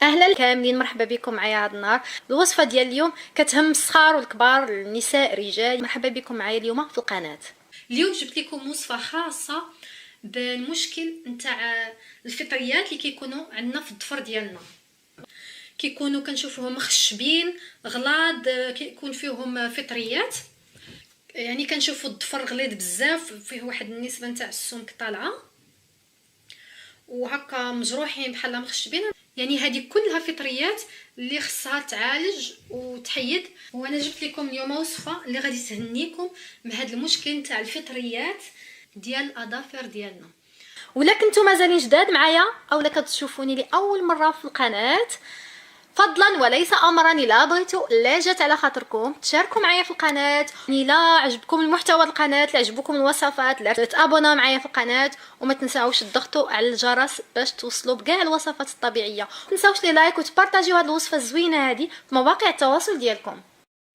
اهلا كاملين، مرحبا بكم معايا هاد النهار. الوصفه ديال اليوم كتهم الصغار والكبار، النساء رجال. مرحبا بكم معايا اليوم في القناه. اليوم جبت لكم وصفه خاصه بالمشكل نتاع الفطريات اللي كيكونوا عندنا في الضفر ديالنا. كيكونوا كنشوفوهم مخشبين غلاض، كيكون فيهم فطريات، يعني كنشوفوا الضفر غليظ بزاف، فيه واحد النسبه نتاع السمك طالعه وهكا مجروحين بحال مخشبين. يعني هذه كلها فطريات اللي خصها تعالج وتحيد. وانا جبت لكم اليوم وصفه اللي غادي تهنيكم من هذا المشكل نتاع الفطريات ديال الاظافر ديالنا. ولا كنتو مازالين جداد معايا او لا كتشوفوني لاول مره في القناه، فضلا وليس امرا، الا بغيتو لا جات على خاطركم تشاركوا معايا في القناه، الا عجبكم المحتوى القناه، لا عجبكم الوصفات، لا تابونا معايا في القناه، وما تنساوش تضغطوا على الجرس باش توصلوا بكاع الوصفات الطبيعيه. ما تنساوش لي لايك وتبارطاجيو هذه الوصفه الزوينه هذه في مواقع التواصل ديالكم.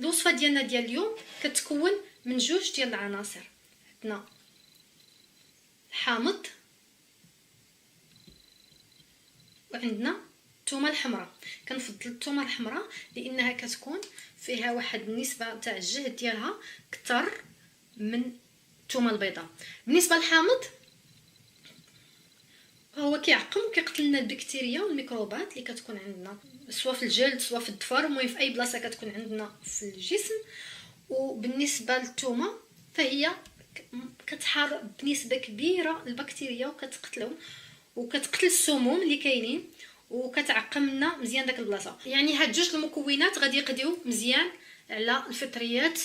الوصفه ديالنا ديال اليوم كتكون من جوج ديال العناصر. عندنا الحامض وعندنا الثومه الحمراء. كنفضل الثومه الحمراء لانها كتكون فيها واحد النسبه تاع الجهد ديالها كتر من الثومه البيضاء. بالنسبه للحامض هو كيعقم وكيقتل لنا البكتيريا والميكروبات اللي كتكون عندنا سواء في الجلد سواء في الظفر، المهم في اي بلاصه كتكون عندنا في الجسم. وبالنسبه للثومه فهي كتحارب بنسبه كبيره البكتيريا وكتقتلهم وكتقتل السموم اللي كاينين وكتعقم لنا مزيان داك البلاصه. يعني هاد جوج المكونات غادي يقضيو مزيان على الفطريات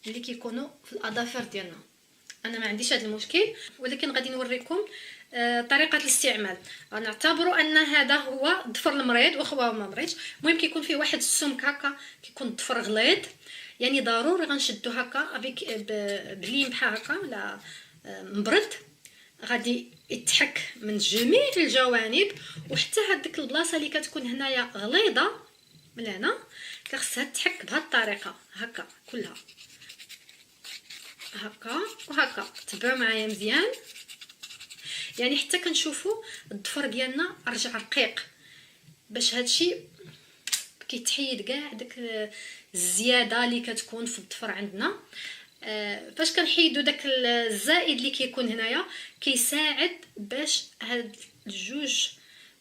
اللي كيكونوا في الاظافر ديالنا. انا ما عنديش هذا المشكل، ولكن غادي نوريكم طريقه الاستعمال. نعتبروا ان هذا هو الضفر المريض واخا ما مريضش، المهم كيكون فيه واحد السمك هكا، كيكون الضفر غليظ، يعني ضروري غنشدو هكا بلين بحال هكا ولا مبرد، غادي يتحك من جميع الجوانب وحتى هذيك البلاصه اللي كتكون هنايا غليظه من هنا خصها تحك بهذه الطريقه هكا كلها هكا وهكا. تبعوا معايا مزيان، يعني حتى كنشوفوا الضفر ديالنا رجع رقيق، باش هادشي كيتحيد كاع داك الزياده اللي كتكون في الضفر عندنا. فاش كنحيدوا داك الزائد اللي كيكون هنايا كيساعد باش هاد الجوج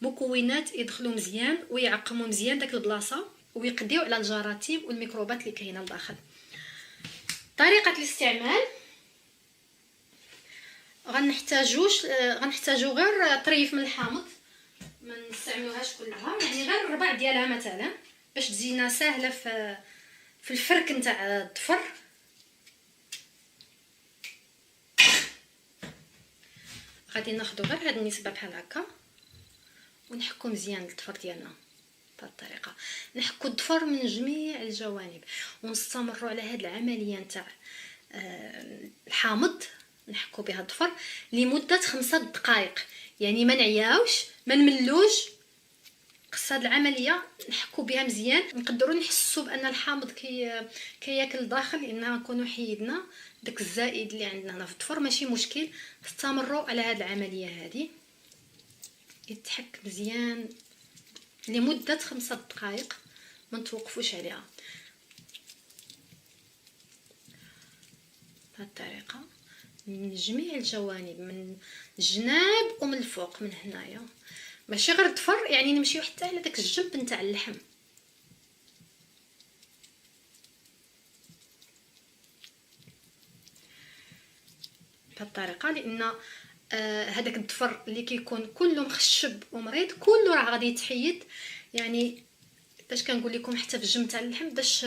مكونات يدخلوا مزيان ويعقموا مزيان داك البلاصه ويقضيو على الجراثيم والميكروبات اللي كاينه لداخل. طريقه الاستعمال غنحتاجو غير طريف من الحامض، ما نستعملوهاش كلها، يعني غير الربع ديالها مثلا باش تجينا سهله في الفرك نتاع الضفر. غادي ناخذ غير هاد النسبه بحال هكا ونحكو مزيان الضفر ديالنا بهذه الطريقه. نحكو الضفر من جميع الجوانب ونستمروا على هاد العمليه نتاع الحامض، نحكو بها الضفر لمده 5 دقائق، يعني ما نعياوش ما نملوش. خص هاد العمليه نحكو بها مزيان، نقدروا نحسوا بان الحامض كياكل الداخل، لاننا نكونوا حيدنا داك الزائد اللي عندنا هنا في الضفر. ماشي مشكل، استمروا على هاد العمليه هذه يتحك مزيان لمده 5 دقائق، ما نتوقفوش عليها بهذه الطريقه من جميع الجوانب، من الجناب ومن الفوق من هنايا، ماشي غير الضفر، يعني نمشيو حتى على داك الجنب نتاع اللحم بهذه الطريقه. لان هذاك الضفر اللي كيكون كله مخشب ومريض كله راه غادي يتحيد. يعني باش كنقول لكم حتى في الجنب تاع اللحم باش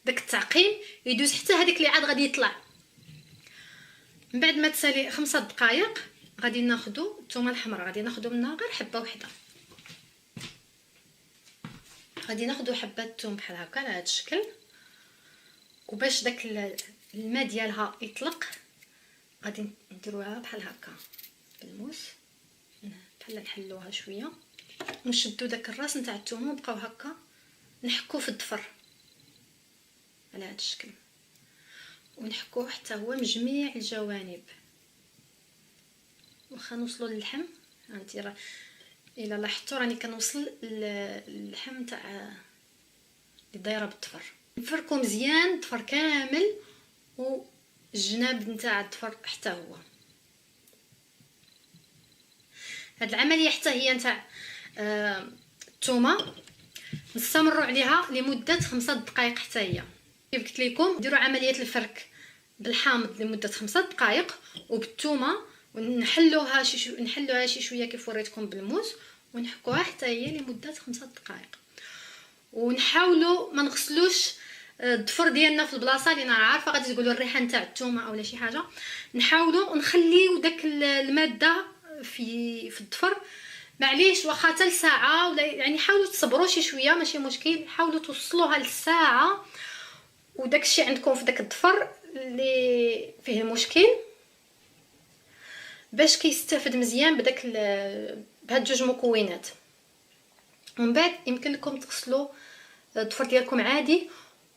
داك التعقيم يدوز حتى هذيك اللي عاد غادي يطلع. من بعد ما تسالي 5 دقائق غادي ناخذوا الثومه الحمراء، غادي ناخذوا منها غير حبه واحده، غادي ناخذوا حبه الثوم بحال هكا على هذا الشكل، وباش داك الماء ديالها يطلق غادي نديروها بحال هكا بالموس، بحال نحلوها شويه ونشدوا داك الراس نتاع الثومه ونبقاو هكا نحكو في الضفر على هذا الشكل، ونحكوه حتى هو من جميع الجوانب واخا نوصلوا للحم. هانتي راه الا لاحظتوا راني كنوصل اللحم تاع اللي دايره بالضفر. نفركو مزيان الضفر كامل والجناب نتاع الضفر حتى هو. هاد العمليه حتى هي نتاع الثومه نستمروا عليها لمده 5 دقائق حتى هي. كيف قلت لكم ديروا عمليه الفرك بالحامض لمده 5 دقائق وبالثومه، ونحلوها شي شويه كيف وريتكم بالموس، ونحكوها حتى هي لمده 5 دقائق. ونحاولوا ما نغسلوش الضفر ديالنا في البلاصه اللي انا عارفه غادي تقولوا الريحه نتاع الثومه اولا شي حاجه. نحاولوا نخليو داك الماده في الضفر معليش واخا حتى لساعه، ولا يعني حاولوا تصبروا شي شويه ماشي مشكل، حاولوا توصلوها للساعه وداك الشيء عندكم في داك الضفر اللي فيه المشكل باش كيستافد مزيان بهاد جوج مكونات. ومن بعد يمكن لكم تغسلوا الضفر ديالكم عادي،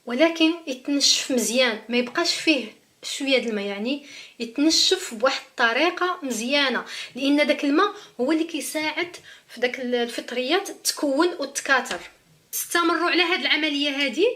ولكن يتنشف مزيان، ما يبقاش فيه شويه د الماء، يعني يتنشف بواحد الطريقه مزيانه، لان داك الماء هو اللي كيساعد في داك الفطريات تكون وتكاثر. استمروا على هاد العمليه هذه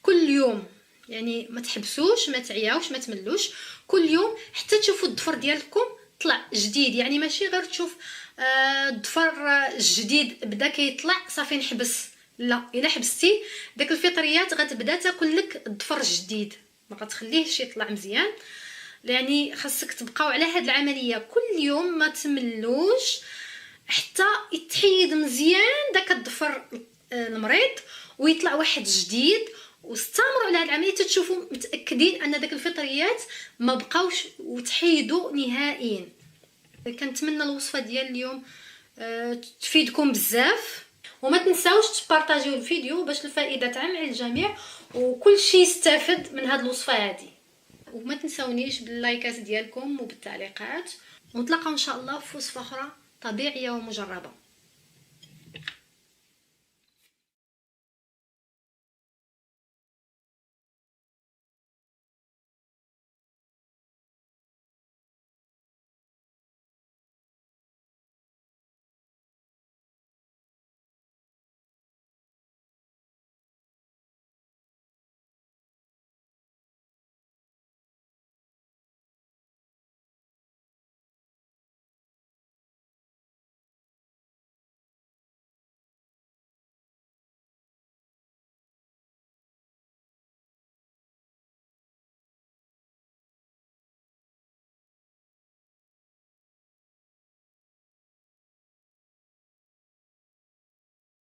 كل يوم، يعني ما تحبسوش ما تعياوش ما تملوش، كل يوم حتى تشوفوا الضفر ديالكم طلع جديد. يعني ماشي غير تشوف الضفر الجديد بدا كيطلع صافي نحبس، لا، الا حبستي داك الفطريات غتبدا تاكل لك الضفر الجديد، ما غتخليهش يطلع مزيان. يعني خاصك تبقاو على هاد العمليه كل يوم ما تملوش حتى يتحيد مزيان داك الضفر المريض ويطلع واحد جديد. واستمروا على هاد العمليه تشوفوا متاكدين ان داك الفطريات ما بقاوش وتحيدوا نهائيا. كنتمنى الوصفه ديال اليوم تفيدكم بزاف، وما تنساوش تبارطاجيو الفيديو باش الفائده تعم على الجميع وكل شيء يستافد من هاد الوصفه هذه. وما تنساونيش باللايكات ديالكم وبالتعليقات، ونتلاقاو ان شاء الله في وصفه اخرى طبيعيه ومجربه.